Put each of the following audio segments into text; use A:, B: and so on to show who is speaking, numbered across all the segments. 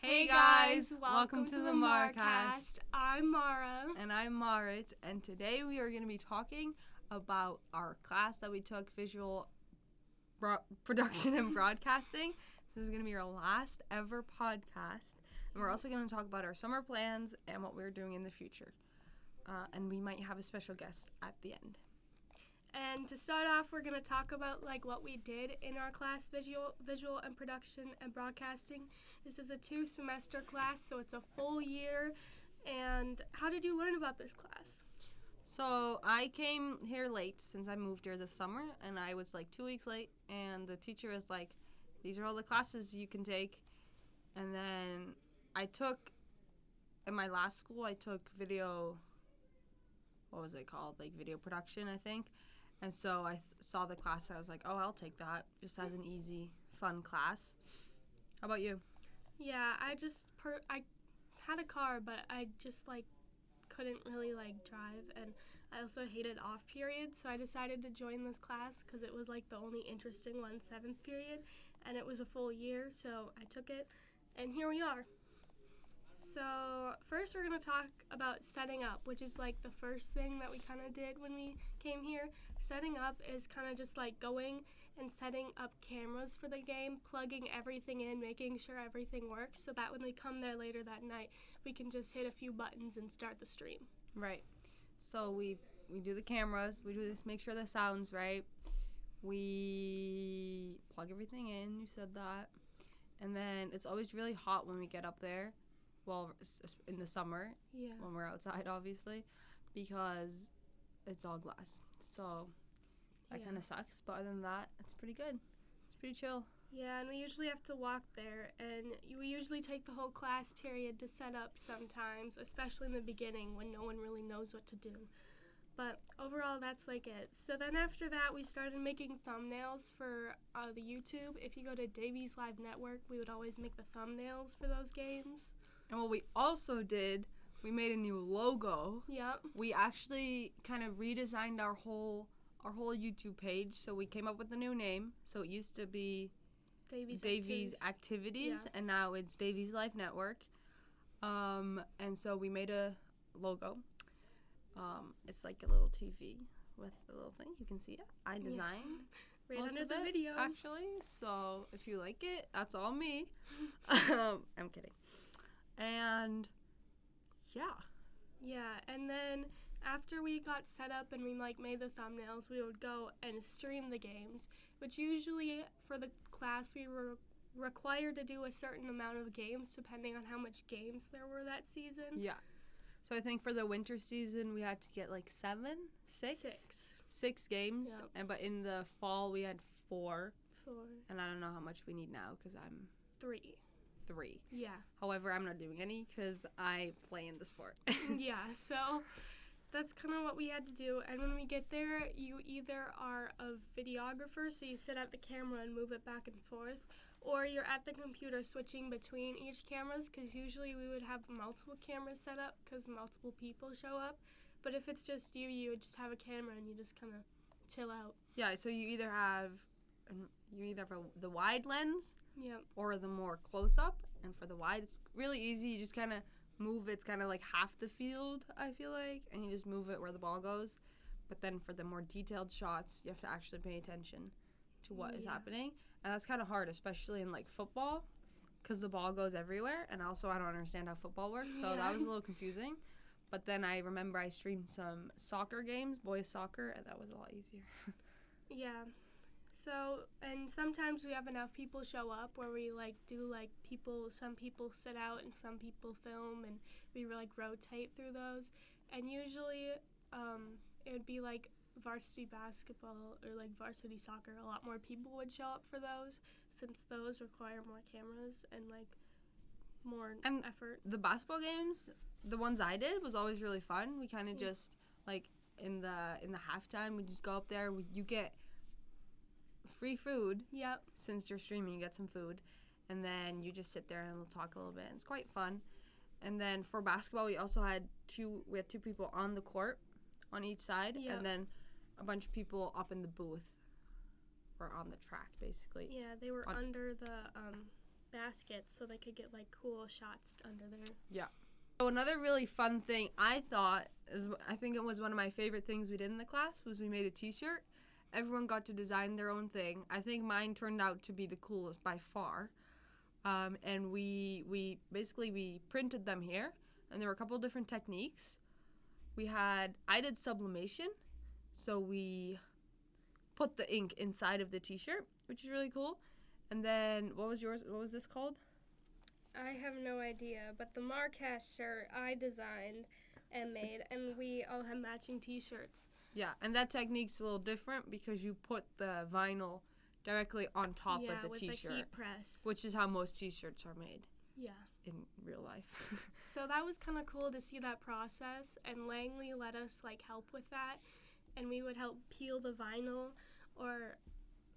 A: Hey guys, welcome to the Marcast. I'm Mara.
B: And I'm Marit, and today we are going to be talking about our class that we took, visual production and broadcasting. This is going to be our last ever podcast, and we're also going to talk about our summer plans and what we're doing in the future. And we might have a special guest at the end.
A: And to start off, we're going to talk about what we did in our class, visual and production and broadcasting. This is a 2-semester class, so it's a full year. And how did you learn about this class?
B: So I came here late since I moved here this summer, and I was 2 weeks late, and the teacher was like, these are all the classes you can take. And then I took, in my last school, I took video, what was it called? Video production, I think. And so I saw the class and I was like, oh, I'll take that, just as an easy, fun class. How about you?
A: Yeah, I had a car, but I just couldn't really drive, and I also hated off periods, so I decided to join this class because it was the only interesting one, 7th period, and it was a full year, so I took it, and here we are. So first we're going to talk about setting up, which is the first thing that we kind of did when we came here. Setting up is kind of just going and setting up cameras for the game, plugging everything in, making sure everything works so that when we come there later that night, we can just hit a few buttons and start the stream.
B: Right. So we do the cameras, we do this, make sure the sound's right. We plug everything in, you said that. And then it's always really hot when we get up there. Well, in the summer,
A: yeah,
B: when we're outside, obviously, because it's all glass. So that kind of sucks. But other than that, it's pretty good. It's pretty chill.
A: Yeah, and we usually have to walk there, and we usually take the whole class period to set up sometimes, especially in the beginning when no one really knows what to do. But overall, that's it. So then after that, we started making thumbnails for the YouTube. If you go to Davies Live Network, we would always make the thumbnails for those games.
B: And what we also did, we made a new logo.
A: Yep.
B: We actually kind of redesigned our whole YouTube page. So we came up with a new name. So it used to be Davies Activities, and now it's Davies Life Network. And so we made a logo. It's like a little TV with a little thing. You can see it. I designed.
A: Right under the video.
B: Actually. So if you like it, that's all me. I'm kidding. And
A: yeah, and then after we got set up and we made the thumbnails, we would go and stream the games, which usually for the class we were required to do a certain amount of games depending on how much games there were that season.
B: Yeah. So I think for the winter season we had to get six games.
A: Yep.
B: But in the fall we had 4.
A: 4.
B: And I don't know how much we need now because I'm
A: 3. Yeah.
B: However, I'm not doing any because I play in the sport.
A: Yeah, so that's kind of what we had to do. And when we get there, you either are a videographer, so you sit at the camera and move it back and forth, or you're at the computer switching between each cameras, because usually we would have multiple cameras set up because multiple people show up. But if it's just you would just have a camera and you just kind of chill out.
B: Yeah, so you either have the wide lens,
A: yep,
B: or the more close-up. And for the wide, it's really easy. You just kind of move it. It's kind of like half the field, I feel like, and you just move it where the ball goes. But then for the more detailed shots, you have to actually pay attention to what is happening. And that's kind of hard, especially in football, because the ball goes everywhere. And also I don't understand how football works, so that was a little confusing. But then I remember I streamed some soccer games, boys soccer, and that was a lot easier.
A: Yeah. So, and sometimes we have enough people show up where we do some people sit out and some people film, and we rotate through those. And usually it would be varsity basketball or varsity soccer. A lot more people would show up for those since those require more cameras and more effort.
B: The basketball games, the ones I did, was always really fun. We kind of just in the halftime, we just go up there. You get free food.
A: Yep.
B: Since you're streaming, you get some food, and then you just sit there and we'll talk a little bit. And it's quite fun. And then for basketball, we also had 2 people on the court on each side, and then a bunch of people up in the booth or on the track, basically.
A: Yeah, they were under the baskets so they could get like cool shots under there.
B: Yeah. So another really fun thing I think it was one of my favorite things we did in the class was we made a t-shirt. Everyone got to design their own thing. I think mine turned out to be the coolest by far. And we printed them here, and there were a couple different techniques. I did sublimation, so we put the ink inside of the t-shirt, which is really cool. And then what was yours? What was this called?
A: I have no idea, but the Marcast shirt I designed and made, and we all have matching t-shirts.
B: Yeah, and that technique's a little different because you put the vinyl directly on top of the
A: with
B: t-shirt,
A: a heat press,
B: which is how most t-shirts are made.
A: Yeah.
B: In real life.
A: So that was kind of cool to see that process, and Langley let us like help with that, and we would help peel the vinyl or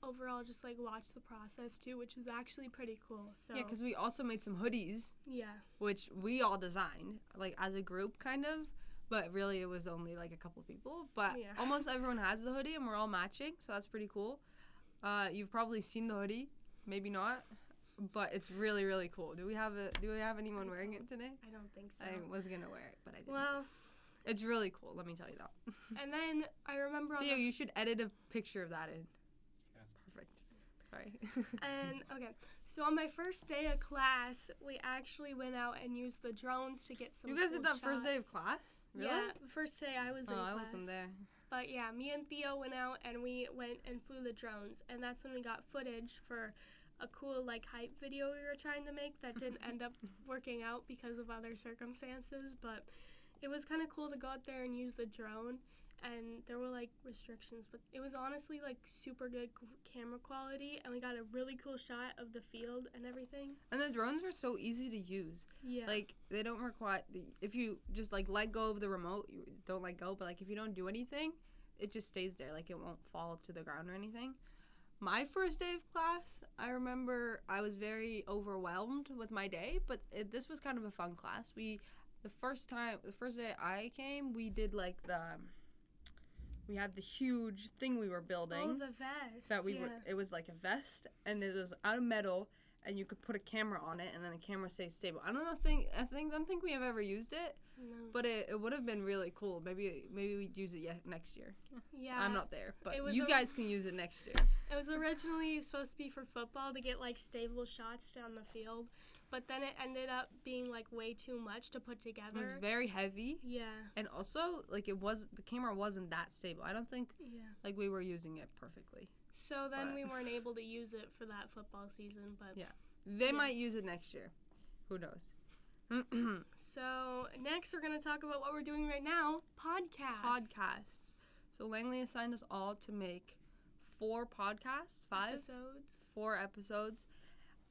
A: overall just like watch the process too, which was actually pretty cool. So
B: yeah, because we also made some hoodies.
A: Yeah.
B: Which we all designed, like as a group kind of, but really it was only like a couple people. But almost everyone has the hoodie and we're all matching, so that's pretty cool. You've probably seen the hoodie, maybe not, but it's really, really cool. Do we have anyone wearing it today?
A: I don't think so.
B: I was gonna wear it, but I didn't.
A: Well,
B: it's really cool, let me tell you that.
A: And then I remember
B: Theo, you should edit a picture of that in. Sorry.
A: And okay, so on my first day of class, we actually went out and used the drones to get some.
B: You guys
A: cool
B: did that
A: shots.
B: first day of class? Really?
A: Yeah, the first day I was in class.
B: I wasn't there.
A: But yeah, me and Theo went out and we went and flew the drones, and that's when we got footage for a cool like hype video we were trying to make that didn't end up working out because of other circumstances. But it was kind of cool to go out there and use the drone. And there were like restrictions, but it was honestly like super good camera quality, and we got a really cool shot of the field and everything.
B: And the drones are so easy to use.
A: Yeah.
B: Like they don't require if you just like let go of the remote, you don't let go, but like if you don't do anything, it just stays there. Like it won't fall to the ground or anything. My first day of class, I remember I was very overwhelmed with my day, but this was kind of a fun class. The first day I came, we did like we had the huge thing we were building.
A: Oh, the vest.
B: It was like a vest, and it was out of metal, and you could put a camera on it, and then the camera stays stable. I don't think we have ever used it,
A: no.
B: But it would have been really cool. Maybe we'd use it next year.
A: Yeah.
B: I'm not there, but you guys can use it next year.
A: It was originally supposed to be for football to get like stable shots down the field, but then it ended up being like way too much to put together.
B: It was very heavy.
A: Yeah.
B: And also like the camera wasn't that stable. I don't think like we were using it perfectly.
A: So then we weren't able to use it for that football season, but
B: they might use it next year. Who knows?
A: So next we're going to talk about what we're doing right now, podcasts.
B: So Langley assigned us all to make 4 podcasts, 4 episodes,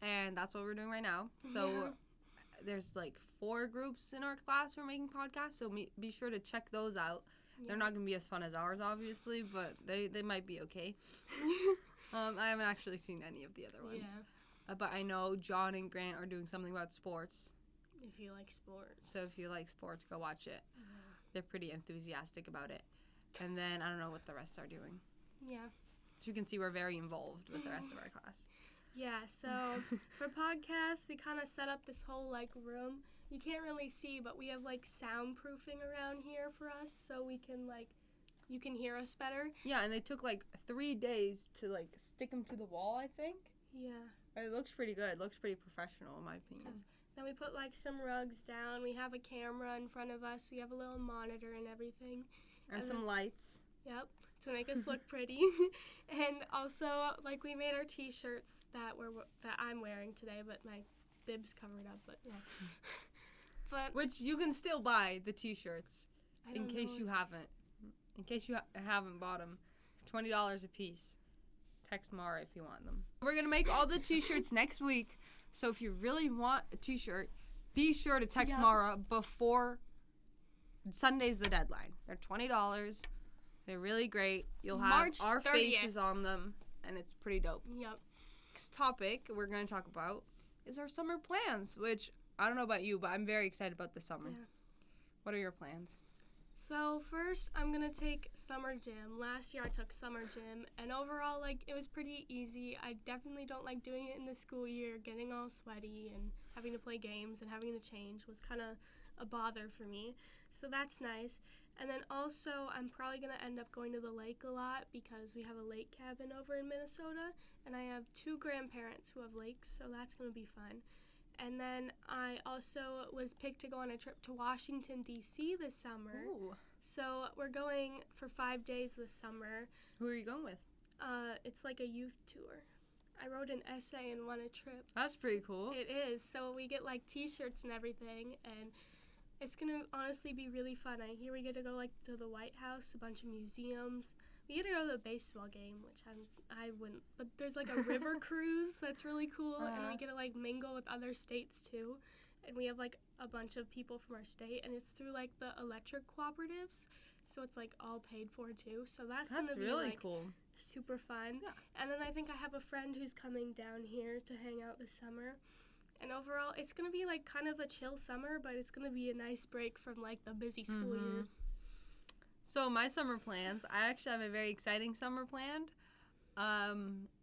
B: and that's what we're doing right now. So there's like 4 groups in our class who are making podcasts, so be sure to check those out. They're not going to be as fun as ours, obviously, but they might be okay. I haven't actually seen any of the other ones. But I know John and Grant are doing something about sports.
A: If you like sports.
B: So if you like sports, go watch it. They're pretty enthusiastic about it. And then I don't know what the rest are doing.
A: Yeah.
B: As you can see, we're very involved with the rest of our class.
A: Yeah, so for podcasts, we kind of set up this whole like room. You can't really see, but we have like soundproofing around here for us, so we can like, you can hear us better.
B: Yeah, and they took like 3 days to like stick them to the wall, I think.
A: Yeah.
B: It looks pretty good. It looks pretty professional, in my opinion.
A: Then we put like some rugs down. We have a camera in front of us. We have a little monitor and everything.
B: And some lights.
A: Yep, to make us look pretty. And also, like, we made our t-shirts that I'm wearing today, but my bib's covered up. But yeah. But
B: which you can still buy the t-shirts in case you haven't. In case you haven't bought them, $20 a piece. Text Mara if you want them. We're gonna make all the t-shirts next week. So if you really want a t-shirt, be sure to text Mara before Sunday's the deadline. They're $20. They're really great. You'll have
A: March
B: our
A: 30th.
B: faces on them, and it's pretty dope.
A: Yep.
B: Next topic we're going to talk about is our summer plans, which I don't know about you, but I'm very excited about this summer.
A: Yeah.
B: What are your plans?
A: So first, I'm gonna take summer gym. Last year I took summer gym, and overall, like, it was pretty easy. I definitely don't like doing it in the school year. Getting all sweaty and having to play games and having to change was kind of a bother for me. So that's nice. And then also, I'm probably gonna end up going to the lake a lot because we have a lake cabin over in Minnesota, and I have 2 grandparents who have lakes, so that's gonna be fun. And then I also was picked to go on a trip to Washington, D.C. this summer.
B: Ooh.
A: So we're going for 5 days this summer.
B: Who are you going with?
A: It's like a youth tour. I wrote an essay and won a trip.
B: That's pretty cool.
A: It is. So we get like t-shirts and everything, and it's going to honestly be really fun. I hear we get to go like to the White House, a bunch of museums. We get to go to the baseball game, which I wouldn't. But there's like a river cruise that's really cool, and we get to like mingle with other states too. And we have like a bunch of people from our state, and it's through like the electric cooperatives, so it's like all paid for too. So that's gonna be
B: really
A: like
B: cool.
A: super fun.
B: Yeah.
A: And then I think I have a friend who's coming down here to hang out this summer. And overall, it's gonna be like kind of a chill summer, but it's gonna be a nice break from like the busy school year.
B: So my summer plans, I actually have a very exciting summer planned.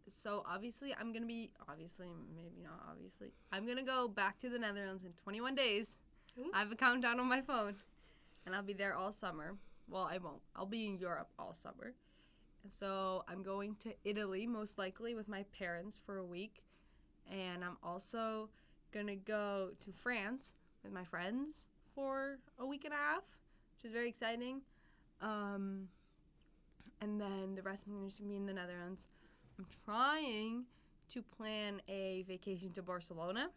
B: So obviously I'm going to be, maybe not obviously, I'm going to go back to the Netherlands in 21 days.
A: Ooh.
B: I have a countdown on my phone, and I'll be there all summer. Well, I won't. I'll be in Europe all summer. And so I'm going to Italy, most likely, with my parents for a week. And I'm also going to go to France with my friends for a week and a half, which is very exciting. And then the rest of me is going to be in the Netherlands. I'm trying to plan a vacation to Barcelona,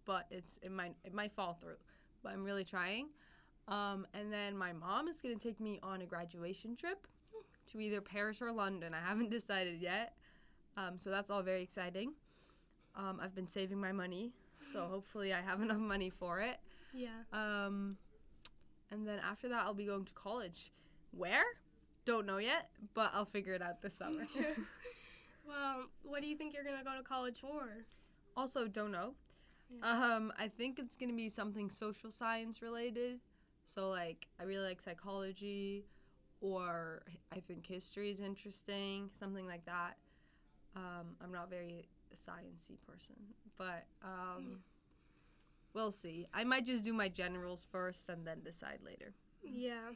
B: but it might fall through. But I'm really trying. And then my mom is going to take me on a graduation trip to either Paris or London. I haven't decided yet. So that's all very exciting. I've been saving my money, so hopefully I have enough money for it.
A: Yeah.
B: And then after that, I'll be going to college. Where? Don't know yet, but I'll figure it out this summer.
A: Well, what do you think you're going to go to college for?
B: Also, don't know.
A: Yeah.
B: I think it's going to be something social science related. So, like, I really like psychology, or I think history is interesting, something like that. I'm not very science-y person, but we'll see. I might just do my generals first and then decide later.
A: Yeah.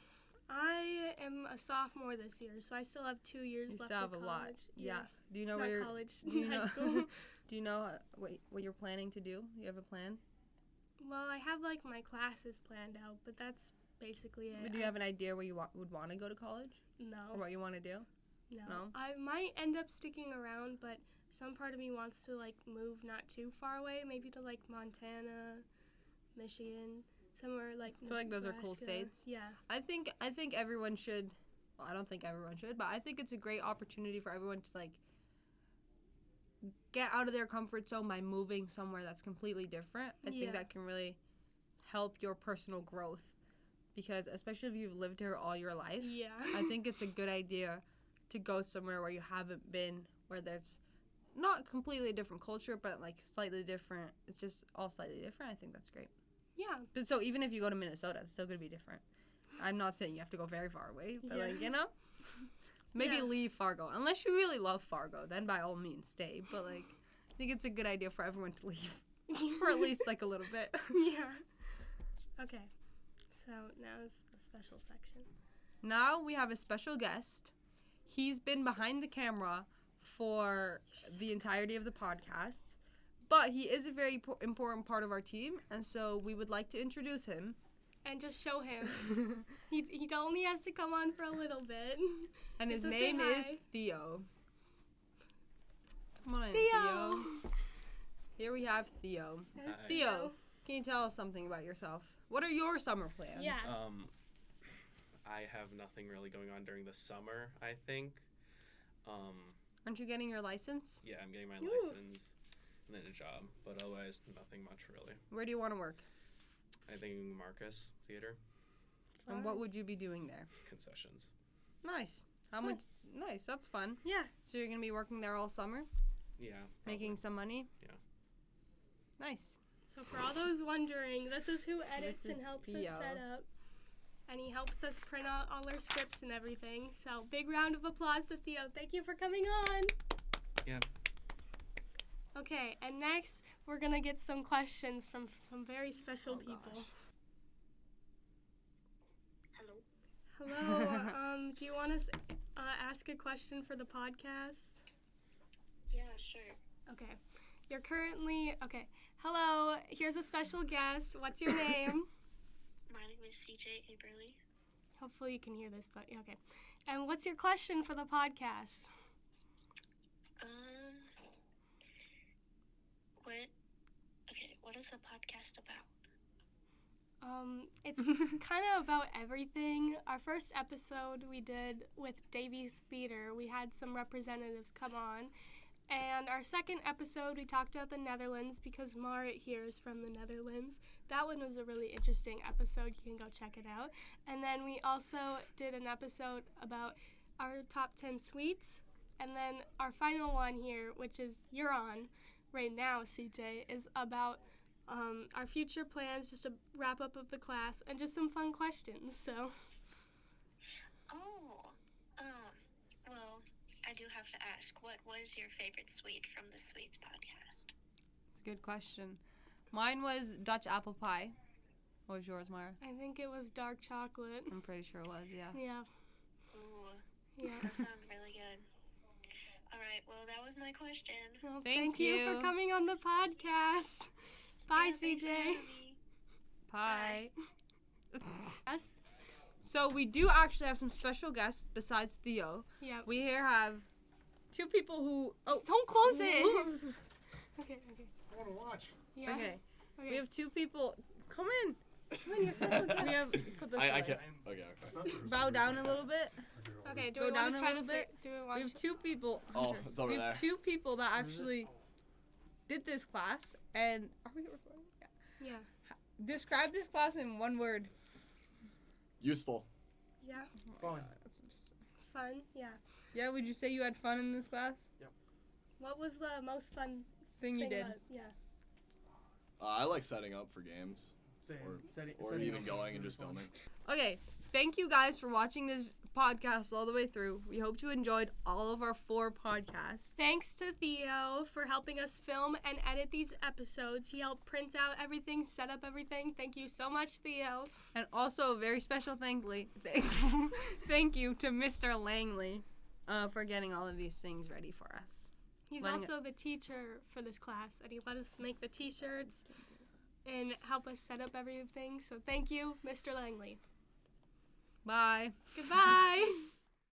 A: I am a sophomore this year, so I still have 2 years
B: You
A: left
B: still have
A: of
B: a
A: college.
B: lot. Yeah. Do you know
A: Not
B: where
A: college,
B: do you
A: high
B: know,
A: school.
B: Do you know what you're planning to do? You have a plan?
A: Well, I have like my classes planned out, but that's basically it.
B: But do you have an idea where you would want to go to college?
A: No.
B: Or what you want to do? No?
A: I might end up sticking around, but some part of me wants to like move not too far away, maybe to like Montana, Michigan, somewhere like
B: I feel like those are cool
A: Nebraska.
B: states.
A: Yeah.
B: I think everyone should. Well, I don't think everyone should, but I think it's a great opportunity for everyone to like get out of their comfort zone by moving somewhere that's completely different. I think that can really help your personal growth, because especially if you've lived here all your life.
A: Yeah.
B: I think it's a good idea to go somewhere where you haven't been, where there's not completely different culture, but like slightly different. It's just all slightly different. I think that's great.
A: Yeah.
B: But so even if you go to Minnesota, it's still going to be different. I'm not saying you have to go very far away, but like, you know, maybe leave Fargo. Unless you really love Fargo, then by all means stay. But like, I think it's a good idea for everyone to leave for at least like a little bit.
A: Yeah. Okay. So now is the special section.
B: Now we have a special guest. He's been behind the camera for the entirety of the podcast, but he is a very important part of our team, and so we would like to introduce him.
A: And just show him. he only has to come on for a little bit.
B: And
A: just
B: his
A: to
B: name
A: say
B: is
A: hi.
B: Theo. Come on in,
A: Theo.
B: Here we have Theo.
A: There's
C: Hi.
B: Theo, can you tell us something about yourself? What are your summer plans?
A: Yeah.
C: I have nothing really going on during the summer, I think.
B: Aren't you getting your license?
C: Yeah, I'm getting my
A: Ooh.
C: license and then a job, but otherwise nothing much really.
B: Where do you want to work?
C: I think Marcast Theater,
B: And what would you be doing there?
C: concessions.
B: Nice. How
A: Fun.
B: much? Nice. That's fun.
A: Yeah.
B: So you're gonna be working there all summer,
C: Yeah.
B: making some money.
C: Yeah.
B: Nice.
A: So for all those wondering, this is who edits
B: This is
A: and helps
B: Theo.
A: us set up. and he helps us print out all our scripts and everything. So big round of applause to Theo. Thank you for coming on.
C: Yeah.
A: Okay, and next we're gonna get some questions from some very special people.
B: Gosh.
A: Hello. Do you want to ask a question for the podcast?
D: Yeah, sure.
A: Okay. You're currently okay. Hello. Here's a special guest. What's your name?
D: My name is CJ Aberly.
A: Hopefully you can hear this, but yeah, okay. And what's your question for the podcast?
D: What is the podcast about?
A: It's kind of about everything. Our first episode we did with Davies Theater, we had some representatives come on. And our second episode, we talked about the Netherlands because Marit here is from the Netherlands. That one was a really interesting episode. You can go check it out. And then we also did an episode about our top 10 sweets. And then our final one here, which is you're on right now, CJ, is about our future plans, just a wrap up of the class, and just some fun questions. So.
D: Well, I do have to ask, what was your favorite sweet from the Sweets podcast?
B: It's a good question. Mine was Dutch apple pie. What was yours, Mara?
A: I think it was dark chocolate.
B: I'm pretty sure it was, yeah.
A: Yeah.
D: Ooh,
A: Yeah.
D: that sounded really good. All right, well, that was my question.
A: Well,
B: Thank
A: you
B: you.
A: for coming on the podcast. Bye,
D: Yeah, thanks for
A: CJ.
D: having me.
B: Pie.
A: Yes?
B: So we do actually have some special guests besides Theo.
A: Yeah.
B: We here have two people who... Oh,
A: Don't close it. Okay.
E: I want to watch.
A: Yeah.
B: Okay.
A: Okay.
B: We have two people... Come in.
A: Come on, you're special guest.
B: We have... Put this
E: I
B: away.
E: can't. Okay.
B: Bow down a little bit.
A: Okay, do
B: Go
A: we
B: down
A: want
B: a
A: to try to
B: little
A: say...
B: bit.
A: Do we
B: We
A: want
B: have
A: to...
B: two people...
E: Oh, it's over
B: we
E: there.
B: have two people that actually did this class, and... Are we recording? Yeah.
A: Yeah.
B: Describe this class in one word.
E: Useful.
A: Yeah.
C: Fun.
A: Fun. Yeah.
B: Yeah, would you say you had fun in this class?
A: What was the most fun
B: Thing you
A: thing
B: did.
A: about... Yeah.
E: I like setting up for games,
F: Same.
E: or even going and just filming.
B: Okay, thank you guys for watching this podcast all the way through. We hope you enjoyed all of our 4 podcasts.
A: Thanks to Theo for helping us film and edit these episodes. He helped print out everything, set up everything. Thank you so much, Theo.
B: And also a very special thank you to Mr. Langley for getting all of these things ready for us.
A: He's
B: Letting
A: also the teacher for this class, and he let us make the t-shirts and help us set up everything. So thank you, Mr. Langley.
B: Bye.
A: Goodbye.